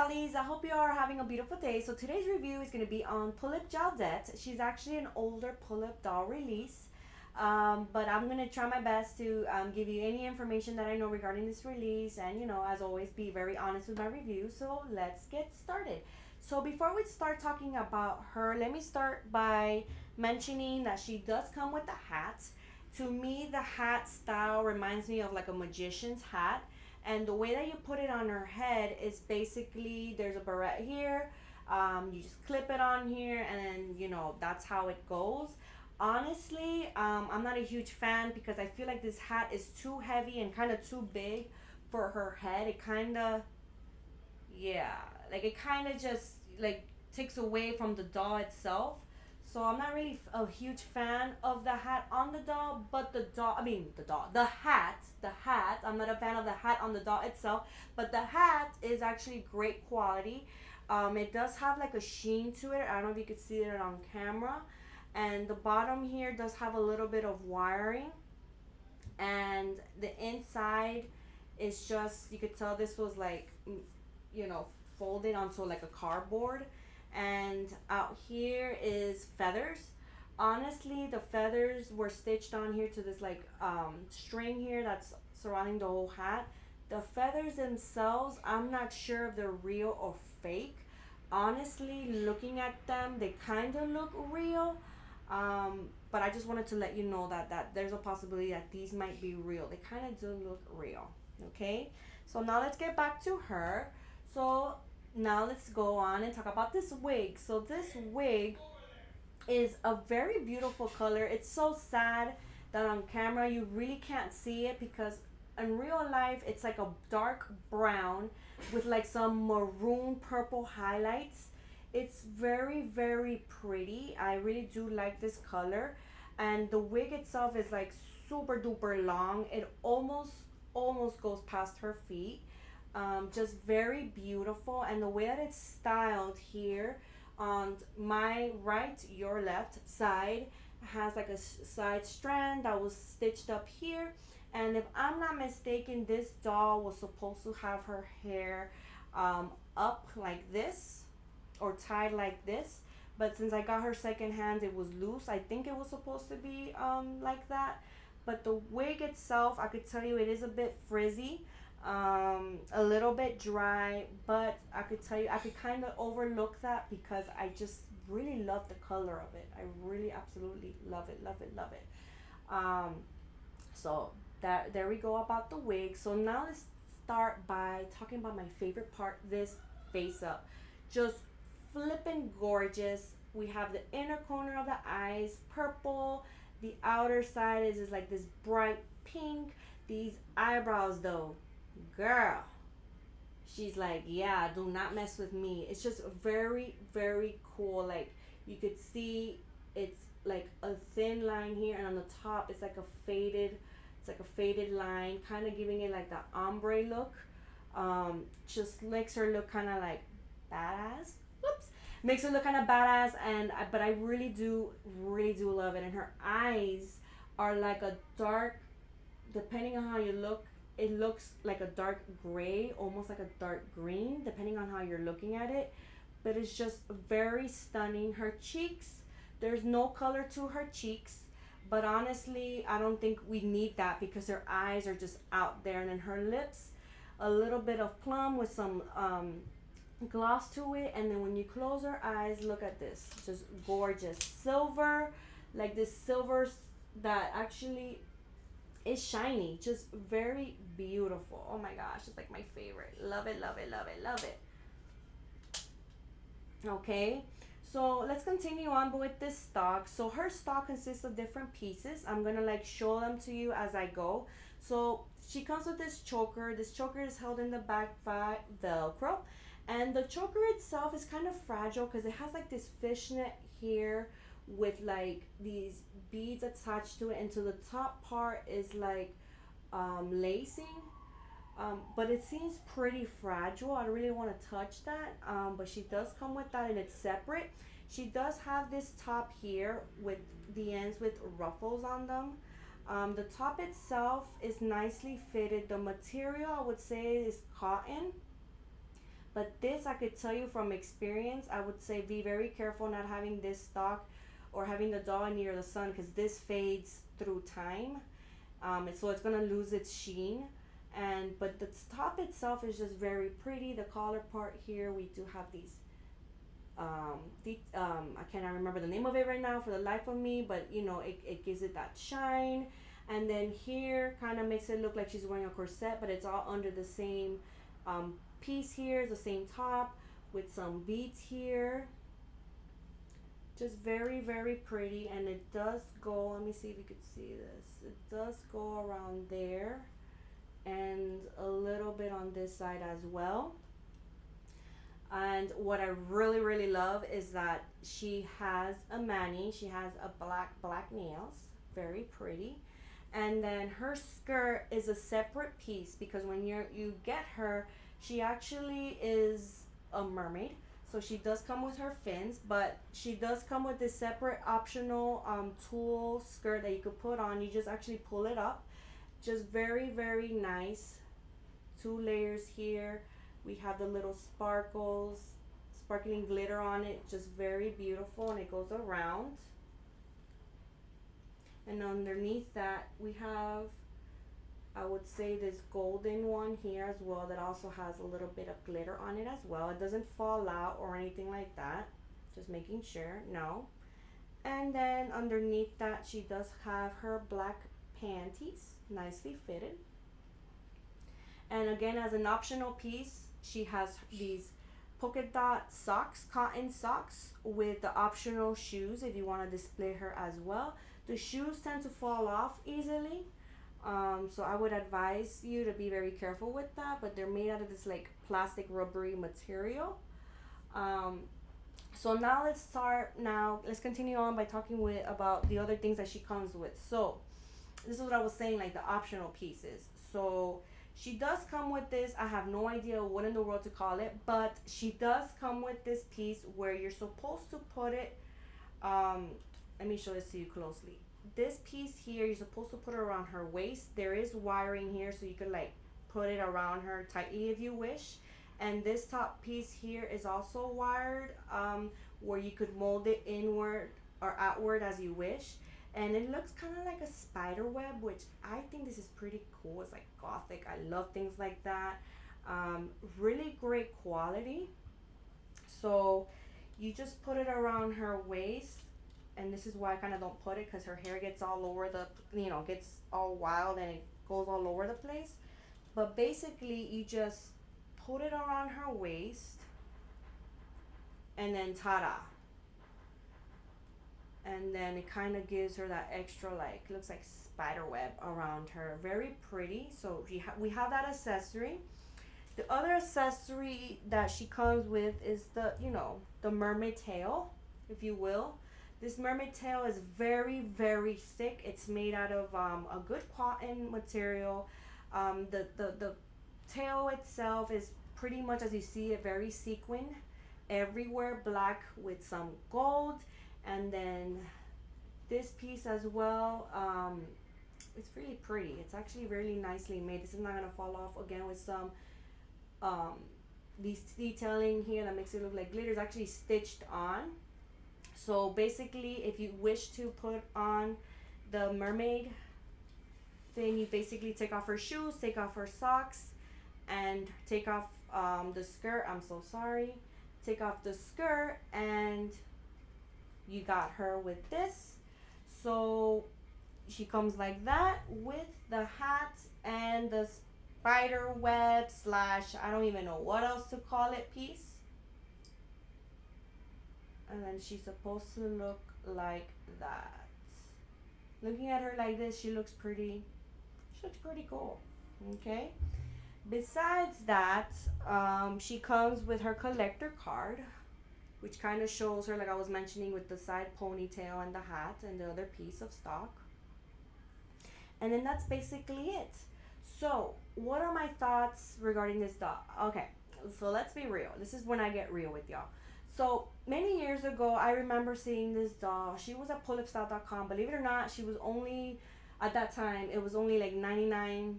dollies, I hope you are having a beautiful day. So today's review is going to be on Pullip Jaldet. She's actually an older Pullip doll release, but I'm going to try my best to give you any information that I know regarding this release, and as always, be very honest with my review. So let's get started. So before we start talking about her, let me start by mentioning that she does come with a hat. To me, the hat style reminds me of like a magician's hat, and the way that you put it on her head is basically there's a barrette here. You just clip it on here, and then that's how it goes. Honestly, I'm not a huge fan because I feel like this hat is too heavy and kind of too big for her head. It kind of, yeah, like it kind of just like takes away from the doll itself. So I'm not really a huge fan of the hat on the doll, but the hat. I'm not a fan of the hat on the doll itself, but the hat is actually great quality. It does have like a sheen to it. I don't know if you could see it on camera. And the bottom here does have a little bit of wiring, and the inside is just, you could tell this was like, you know, folded onto like a cardboard. And out here is feathers. Honestly, the feathers were stitched on here to this like string here that's surrounding the whole hat. The feathers themselves, I'm not sure if they're real or fake. Honestly, looking at them, they kind of look real. But I just wanted to let you know that there's a possibility that these might be real. They kind of do look real. Okay, so now let's get back to her. So now let's go on and talk about this wig. So this wig is a very beautiful color. It's so sad that on camera you really can't see it, because in real life it's like a dark brown with like some maroon purple highlights. It's very, very pretty. I really do like this color. And the wig itself is like super duper long. It almost goes past her feet. Just very beautiful. And the way that it's styled here on my right, your left side has like a side strand that was stitched up here. And if I'm not mistaken, this doll was supposed to have her hair up like this or tied like this, but since I got her secondhand, it was loose. I think it was supposed to be like that. But the wig itself, I could tell you it is a bit frizzy, a little bit dry, but I could tell you I could kind of overlook that because I just really love the color of it. I really absolutely love it, love it, love it. So that, there we go about the wig. So now let's start by talking about my favorite part, this face up. Just flippin' gorgeous. We have the inner corner of the eyes purple, the outer side is just like this bright pink. These eyebrows though, girl, she's like, yeah, do not mess with me. It's just very, very cool. Like you could see it's like a thin line here, and on the top it's like a faded line, kind of giving it like that ombre look. Just makes her look kind of like badass. Whoops. Makes her look kind of badass, and but I really do love it. And her eyes are like a dark, depending on how you look, it looks like a dark gray, almost like a dark green, depending on how you're looking at it. But it's just very stunning. Her cheeks, there's no color to her cheeks, but honestly, I don't think we need that because her eyes are just out there. And then her lips, a little bit of plum with some gloss to it. And then when you close her eyes, look at this, just gorgeous silver, like this silver that actually is shiny, just very beautiful. Oh my gosh, it's like my favorite. Love it, love it, love it, love it. Okay, so let's continue on with this stock. So her stock consists of different pieces. I'm gonna like show them to you as I go. So she comes with this choker. This choker is held in the back by Velcro. And the choker itself is kind of fragile because it has like this fishnet here with like these beads attached to it. And to the top part is like lacing. But it seems pretty fragile. I don't really want to touch that. But she does come with that, and it's separate. She does have this top here with the ends with ruffles on them. The top itself is nicely fitted. The material, I would say, is cotton. But this, I could tell you from experience, I would say be very careful not having this stock or having the doll near the sun, because this fades through time. So it's gonna lose its sheen. And but the top itself is just very pretty. The collar part here, we do have these I cannot remember the name of it right now for the life of me, but you know, it gives it that shine. And then here kind of makes it look like she's wearing a corset, but it's all under the same piece here, the same top with some beads here. Just very, very pretty. And it does go, let me see if you could see this, it does go around there and a little bit on this side as well. And what I really, really love is that she has a mani. She has a black nails, very pretty. And then her skirt is a separate piece, because when you get her, she actually is a mermaid. So she does come with her fins, but she does come with this separate optional tulle skirt that you could put on. You just actually pull it up. Just very, very nice. 2 layers here. We have the little sparkling glitter on it. Just very beautiful, and it goes around. And underneath that, we have, I would say, this golden one here as well that also has a little bit of glitter on it as well. It doesn't fall out or anything like that. Just making sure, no. And then underneath that, she does have her black panties, nicely fitted. And again, as an optional piece, she has these polka dot socks, cotton socks, with the optional shoes if you want to display her as well. The shoes tend to fall off easily, so I would advise you to be very careful with that, but they're made out of this like plastic rubbery material. So now let's continue on by talking about the other things that she comes with. So this is what I was saying, like the optional pieces. So she does come with this. I have no idea what in the world to call it, but she does come with this piece where you're supposed to put it. Let me show this to you closely. This piece here, you're supposed to put it around her waist. There is wiring here, so you could like put it around her tightly if you wish. And this top piece here is also wired, where you could mold it inward or outward as you wish. And it looks kind of like a spider web, which I think this is pretty cool. It's like gothic. I love things like that. Really great quality. So you just put it around her waist, and this is why I kind of don't put it, because her hair gets all over gets all wild and it goes all over the place. But basically you just put it around her waist, and then ta-da. And then it kind of gives her that extra, like, looks like spider web around her. Very pretty. So we have that accessory. The other accessory that she comes with is the mermaid tail, if you will. This mermaid tail is very, very thick. It's made out of a good cotton material. The tail itself is pretty much as you see it, very sequined. Everywhere black with some gold. And then this piece as well, it's really pretty. It's actually really nicely made. This is not going to fall off. Again, with some these detailing here that makes it look like glitter. Is actually stitched on. So basically, if you wish to put on the mermaid thing, you basically take off her shoes, take off her socks, and take off the skirt. I'm so sorry. Take off the skirt, and you got her with this. So she comes like that with the hat and the spider web / I don't even know what else to call it piece. And then she's supposed to look like that. Looking at her like this, she looks pretty cool. Okay. Besides that, she comes with her collector card, which kind of shows her, like I was mentioning, with the side ponytail and the hat and the other piece of stock. And then that's basically it. So what are my thoughts regarding this doll? Okay, so let's be real. This is when I get real with y'all. So many years ago, I remember seeing this doll. She was at pullipstyle.com. Believe it or not, she was only, at that time, it was only like $99.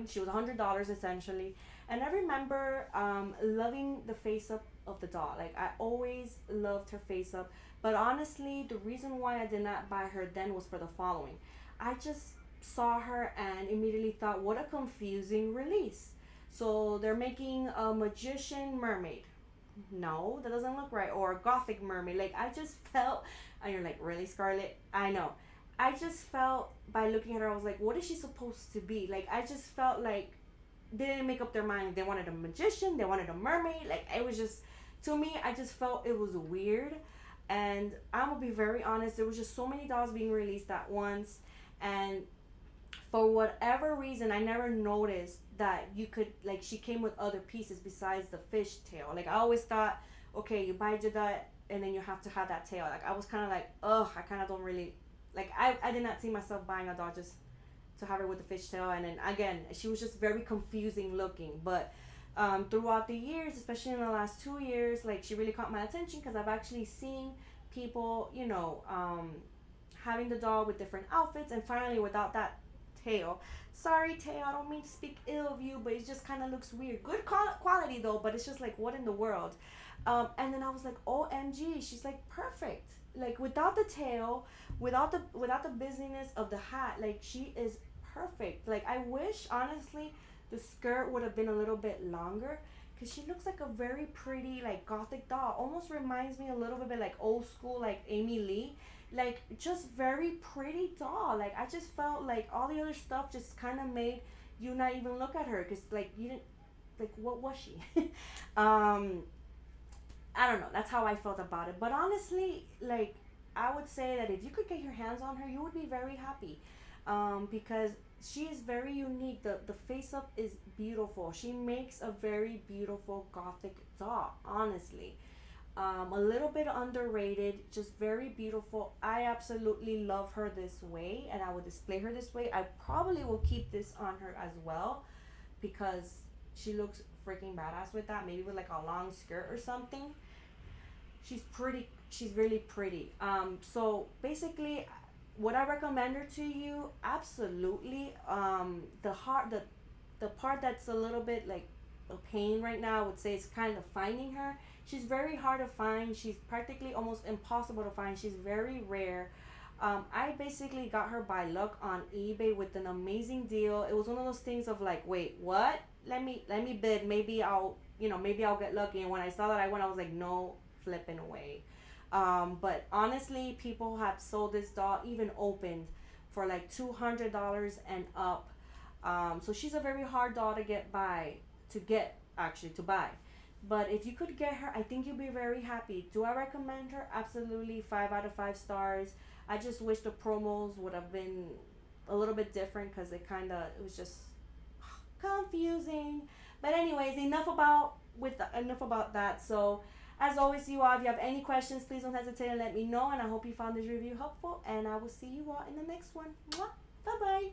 She was $100 essentially. And I remember loving the face up of the doll. Like I always loved her face up. But honestly, the reason why I did not buy her then was for the following. I just saw her and immediately thought, what a confusing release. So they're making a magician mermaid. No, that doesn't look right. Or a gothic mermaid. Like I just felt, and you're like, really, Scarlett? I know. I just felt by looking at her, I was like, what is she supposed to be? Like I just felt like they didn't make up their mind. They wanted a magician, they wanted a mermaid. Like it was just, to me, I just felt it was weird. And I'm gonna be very honest, there was just so many dolls being released at once, and for whatever reason, I never noticed that you could, like, she came with other pieces besides the fish tail. Like I always thought, okay, you buy Jada and then you have to have that tail. Like I was kind of like, ugh, I kind of don't really like. I did not see myself buying a doll just to have her with the fish tail. And then again, she was just very confusing looking. But throughout the years, especially in the last 2 years, like she really caught my attention because I've actually seen people, having the doll with different outfits, and finally without that tail. Sorry, tail, I don't mean to speak ill of you, but it just kind of looks weird. Good quality though, but it's just like, what in the world? And then I was like, OMG, she's like perfect. Like without the tail, without the busyness of the hat, like she is perfect. Like I wish honestly the skirt would have been a little bit longer because she looks like a very pretty like gothic doll. Almost reminds me a little bit like old school like Amy Lee. Like just very pretty doll. Like I just felt like all the other stuff just kind of made you not even look at her because like you didn't, like what was she? I don't know. That's how I felt about it. But honestly, like I would say that if you could get your hands on her, you would be very happy, because she is very unique. The face up is beautiful. She makes a very beautiful gothic doll. Honestly, a little bit underrated, just very beautiful. I absolutely love her this way, and I will display her this way. I probably will keep this on her as well because she looks freaking badass with that. Maybe with like a long skirt or something. She's pretty. She's really pretty. So basically, would I recommend her to you? Absolutely. The part that's a little bit like a pain right now, I would say, is kind of finding her. She's very hard to find. She's practically almost impossible to find. She's very rare. I basically got her by luck on eBay with an amazing deal. It was one of those things of like, wait, what? Let me bid. Maybe I'll get lucky. And when I saw that, I was like, no flipping away. But honestly, people have sold this doll, even opened, for like $200 and up. So she's a very hard doll to buy. But if you could get her, I think you'll be very happy. Do I recommend her? Absolutely, 5 out of 5 stars. I just wish the promos would have been a little bit different because it was just confusing. But anyways, enough about that. So as always, you all, if you have any questions, please don't hesitate and let me know. And I hope you found this review helpful. And I will see you all in the next one. Bye bye.